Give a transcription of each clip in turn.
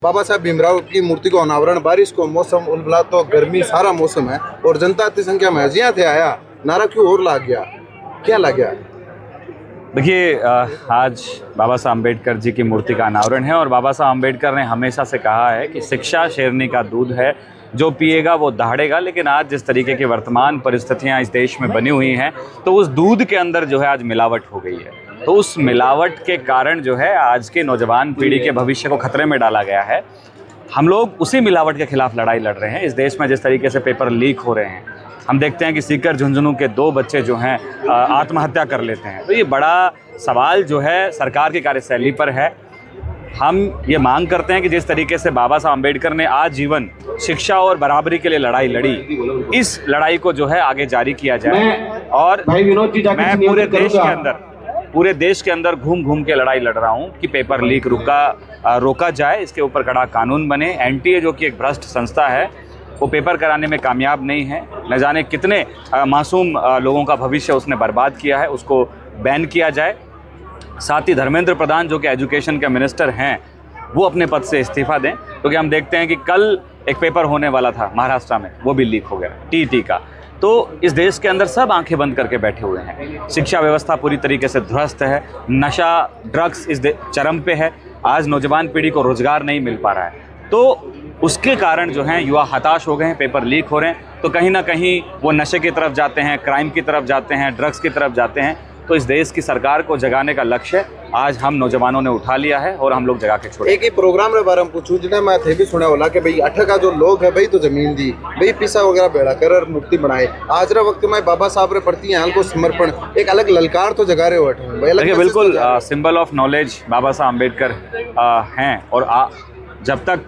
बाबा साहब भीमराव की मूर्ति को अनावरण, बारिश को मौसम, उलबला तो गर्मी, सारा मौसम है और जनता इतनी संख्या में हजिया थे आया, नारा क्यों और लाग गया, क्या लग गया? देखिए, आज बाबा साहब अम्बेडकर जी की मूर्ति का अनावरण है और बाबा साहब अम्बेडकर ने हमेशा से कहा है कि शिक्षा शेरनी का दूध है, जो पिएगा वो दहाड़ेगा। लेकिन आज जिस तरीके की वर्तमान परिस्थितियां इस देश में बनी हुई हैं, तो उस दूध के अंदर जो है आज मिलावट हो गई है। तो उस मिलावट के कारण जो है आज के नौजवान पीढ़ी के भविष्य को खतरे में डाला गया है। हम लोग उसी मिलावट के खिलाफ लड़ाई लड़ रहे हैं। इस देश में जिस तरीके से पेपर लीक हो रहे हैं, हम देखते हैं कि सीकर झुंझुनू के 2 बच्चे जो हैं आत्महत्या कर लेते हैं। तो ये बड़ा सवाल जो है सरकार की कार्यशैली पर है। हम ये मांग करते हैं कि जिस तरीके से बाबा साहब अम्बेडकर ने आजीवन शिक्षा और बराबरी के लिए लड़ाई लड़ी, इस लड़ाई को जो है आगे जारी किया जाए। और मैं पूरे देश के अंदर घूम घूम के लड़ाई लड़ रहा हूँ कि पेपर लीक रोका जाए, इसके ऊपर कड़ा कानून बने। एनटीए जो कि एक भ्रष्ट संस्था है, वो पेपर कराने में कामयाब नहीं है। न जाने कितने मासूम लोगों का भविष्य उसने बर्बाद किया है, उसको बैन किया जाए। साथ ही धर्मेंद्र प्रधान जो कि एजुकेशन के मिनिस्टर हैं, वो अपने पद से इस्तीफा दें, क्योंकि हम देखते हैं कि कल एक पेपर होने वाला था महाराष्ट्र में, वो भी लीक हो गया टीईटी का। तो इस देश के अंदर सब आंखें बंद करके बैठे हुए हैं। शिक्षा व्यवस्था पूरी तरीके से ध्वस्त है, नशा ड्रग्स इस चरम पे है। आज नौजवान पीढ़ी को रोजगार नहीं मिल पा रहा है, तो उसके कारण जो है युवा हताश हो गए हैं। पेपर लीक हो रहे हैं तो कहीं ना कहीं वो नशे की तरफ जाते हैं, क्राइम की तरफ जाते हैं, ड्रग्स की तरफ जाते हैं। तो इस देश की सरकार को जगाने का लक्ष्य आज हम नौजवानों ने उठा लिया है और हम लोग जगा के छोड़े। एक ही प्रोग्राम रे बारे में पूछूं, जिन्हें मैं थे भी सुना होला कि भाई 8 का जो लोग है भाई तो जमीन दी भाई पिसा वगैरह बेड़ा कर और मूर्ति बनाए। आज रे वक्त में बाबा साहब रे प्रति हाल को समर्पण एक अलग ललकार तो जगा रहे हो। देखिए, बिल्कुल सिंबल ऑफ नॉलेज बाबा साहब अम्बेडकर हैं और जब तक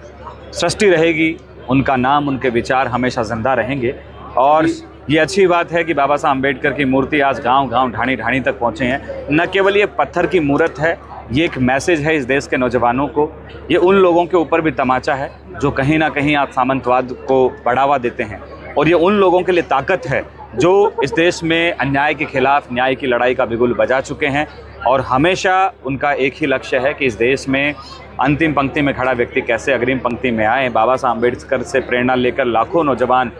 सृष्टि रहेगी उनका नाम, उनके विचार हमेशा जिंदा रहेंगे। और ये अच्छी बात है कि बाबा साहब अम्बेडकर की मूर्ति आज गांव-गांव, ढाणी-ढाणी तक पहुंचे हैं। न केवल ये पत्थर की मूर्त है, ये एक मैसेज है इस देश के नौजवानों को। ये उन लोगों के ऊपर भी तमाचा है जो कहीं ना कहीं आज सामंतवाद को बढ़ावा देते हैं, और ये उन लोगों के लिए ताकत है जो इस देश में अन्याय के खिलाफ न्याय की लड़ाई का बिगुल बजा चुके हैं। और हमेशा उनका एक ही लक्ष्य है कि इस देश में अंतिम पंक्ति में खड़ा व्यक्ति कैसे अग्रिम पंक्ति में आए। बाबा साहब अम्बेडकर से प्रेरणा लेकर लाखों नौजवान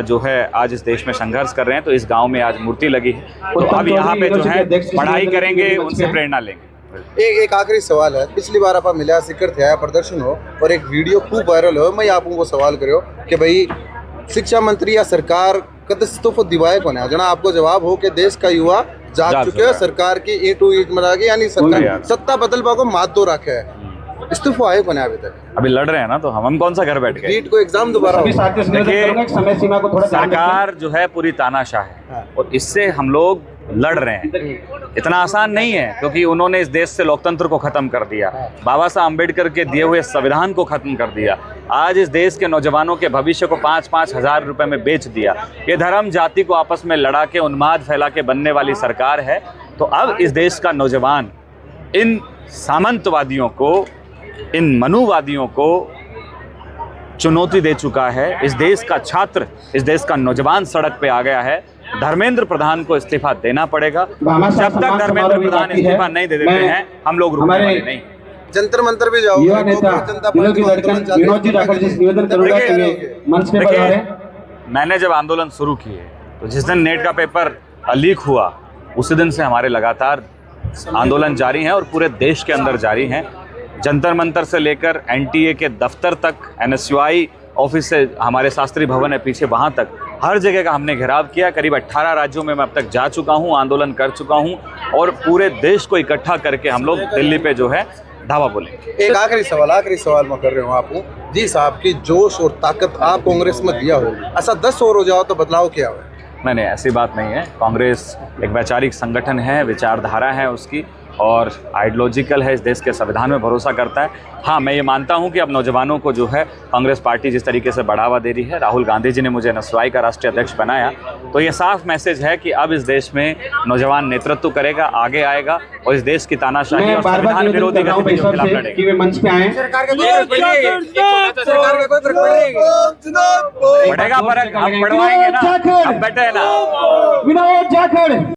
जो है आज इस देश में संघर्ष कर रहे हैं। तो इस गांव में आज मूर्ति लगी है, तो अब यहाँ पे जो है पढ़ाई करेंगे, उनसे प्रेरणा लेंगे। एक आखिरी सवाल है, पिछली बार आप मिला सिकर थे आया प्रदर्शन हो और एक वीडियो खूब वायरल हो। मैं आपको वो सवाल करो कि भाई शिक्षा मंत्री या सरकार कद इस्तीफा दिवाए कौन है? जना आपको जवाब हो कि देश का युवा जाग चुके हैं, सरकार की ए टू ईट मरा के, यानी सरकार सत्ता बदलवा को मात दो रखे है, इस्तीफा आए कौन है? अभी तक अभी लड़ रहे हैं ना, तो हम कौन सा घर बैठ गए? नीट को एग्जाम दोबारा। देखिए, सरकार जो है पूरी तानाशाह है और इससे हम लोग लड़ रहे हैं। इतना आसान नहीं है, क्योंकि उन्होंने इस देश से लोकतंत्र को खत्म कर दिया, बाबा साहब अम्बेडकर के दिए हुए संविधान को खत्म कर दिया। आज इस देश के नौजवानों के भविष्य को 5-5 हज़ार रुपए में बेच दिया। ये धर्म जाति को आपस में लड़ा के उन्माद फैला के बनने वाली सरकार है। तो अब इस देश का नौजवान इन सामंतवादियों को, इन मनुवादियों को चुनौती दे चुका है। इस देश का छात्र, इस देश का नौजवान सड़क पे आ गया है। धर्मेंद्र प्रधान को इस्तीफा देना पड़ेगा। जब तक धर्मेंद्र प्रधान इस्तीफा नहीं दे देते हैं, हम लोग रुकने वाले नहीं। जंतर मंतर भी जाओ, मैंने जब आंदोलन शुरू किए तो जिस दिन नेट का पेपर लीक हुआ, उसी दिन से हमारे लगातार आंदोलन जारी हैं और पूरे देश के अंदर जारी हैं। जंतर मंतर से लेकर एनटीए के दफ्तर तक, एनएसयूआई ऑफिस से हमारे शास्त्री भवन है पीछे, वहाँ तक हर जगह का हमने घेराव किया। करीब 18 राज्यों में मैं अब तक जा चुका हूँ, आंदोलन कर चुका हूँ और पूरे देश को इकट्ठा करके हम लोग दिल्ली पे जो है धावा बोलेंगे। एक आखिरी सवाल मैं कर रहा हूँ आपको जी, साहब की जोश और ताकत आप कांग्रेस में दिया हो, ऐसा 10 और हो जाओ तो बदलाव क्या हो? नहीं, ऐसी बात नहीं है। कांग्रेस एक वैचारिक संगठन है, विचारधारा है उसकी और आइडियोलॉजिकल है, इस देश के संविधान में भरोसा करता है। हाँ, मैं ये मानता हूँ कि अब नौजवानों को जो है कांग्रेस पार्टी जिस तरीके से बढ़ावा दे रही है, राहुल गांधी जी ने मुझे एनएसयूआई का राष्ट्रीय अध्यक्ष बनाया, तो ये साफ मैसेज है कि अब इस देश में नौजवान नेतृत्व करेगा, आगे आएगा और इस देश की तानाशाही और संविधान विरोधी गतिविधियों के खिलाफ लड़ेगा। बढ़ेगा फर्क, हम बढ़वाएंगे ना, हम बैठे हैं ना।